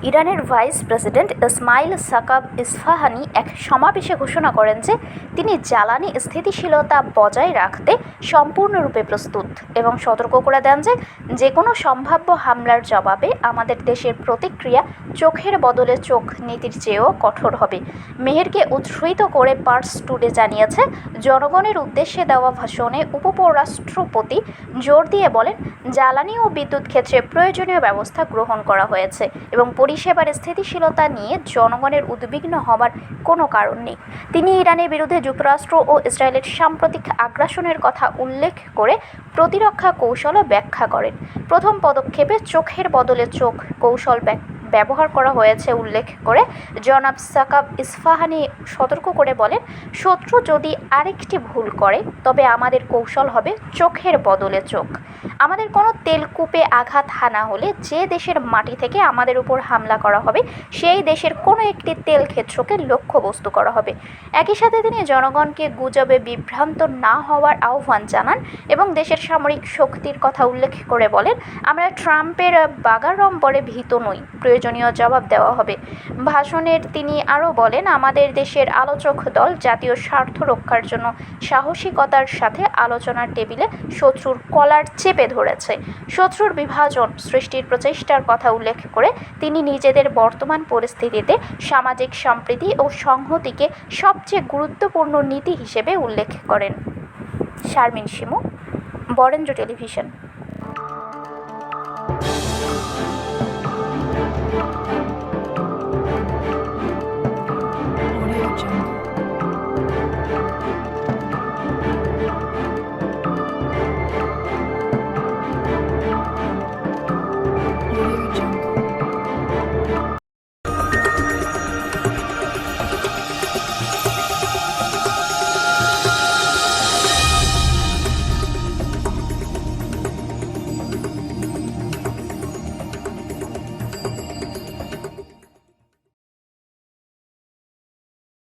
ইরানের vice president Ismail সাকাব ইস্ফাহানি এক সমাবেশে ঘোষণা করেন যে তিনি জ্বালানি স্থিতিশীলতা বজায় রাখতে সম্পূর্ণরূপে প্রস্তুত এবং সতর্ক করে দেন যে যে কোনো সম্ভাব্য হামলার জবাবে আমাদের দেশের প্রতিক্রিয়া চোখের বদলে চোখ নীতির চেয়েও কঠোর হবে। মেহেরকে উদ্ধৃত করে পার্স টুডে জানিয়েছে, জনগণের উদ্দেশ্যে দেওয়া ভাষণে উপপরাষ্ট্রপতি জোর দিয়ে বলেন, জ্বালানি ও বিদ্যুৎ ক্ষেত্রে প্রয়োজনীয় ব্যবস্থা গ্রহণ করা হয়েছে এবং পরিষেবার স্থিতিশীলতা নিয়ে জনগণের উদ্বিগ্ন হবার কোনো কারণ নেই। তিনি ইরানের বিরুদ্ধে যুক্তরাষ্ট্র ও ইসরায়েলের সাম্প্রতিক আগ্রাসনের কথা উল্লেখ করে প্রতিরক্ষা কৌশলও ব্যাখ্যা করেন। প্রথম পদক্ষেপে চোখের বদলে চোখ কৌশল ব্যবহার করা হয়েছে উল্লেখ করে জনাব সাকাব ইস্ফাহানি সতর্ক করে বলেন, শত্রু যদি আরেকটি ভুল করে তবে আমাদের কৌশল হবে চোখের বদলে চোখ। আমাদের কোনো তেলকূপে আঘাত হানা হলে যে দেশের মাটি থেকে আমাদের উপর হামলা করা হবে সেই দেশের কোনো একটি তেল ক্ষেত্রকে লক্ষ্যবস্তু করা হবে। একই সাথে তিনি জনগণকে গুজবে বিভ্রান্ত না হওয়ার আহ্বান জানান এবং দেশের সামরিক শক্তির কথা উল্লেখ করে বলেন, আমরা ট্রাম্পের বাগাড়ম্বরে ভীত নই, প্রয়োজনীয় জবাব দেওয়া হবে। ভাষণের তিনি আরও বলেন, আমাদের দেশের আলোচক দল জাতীয় স্বার্থ রক্ষার জন্য সাহসিকতার সাথে আলোচনার টেবিলে শত্রুর কলার চেপে ধরেছে। শত্রুর বিভাজন সৃষ্টির প্রচেষ্টার কথা উল্লেখ করে তিনি নিজেদের বর্তমান পরিস্থিতিতে সামাজিক সম্প্রীতি ও সংহতিকে সবচেয়ে গুরুত্বপূর্ণ নীতি হিসেবে উল্লেখ করেন। শারমিন শিমু, বরেন্দ্র টেলিভিশন।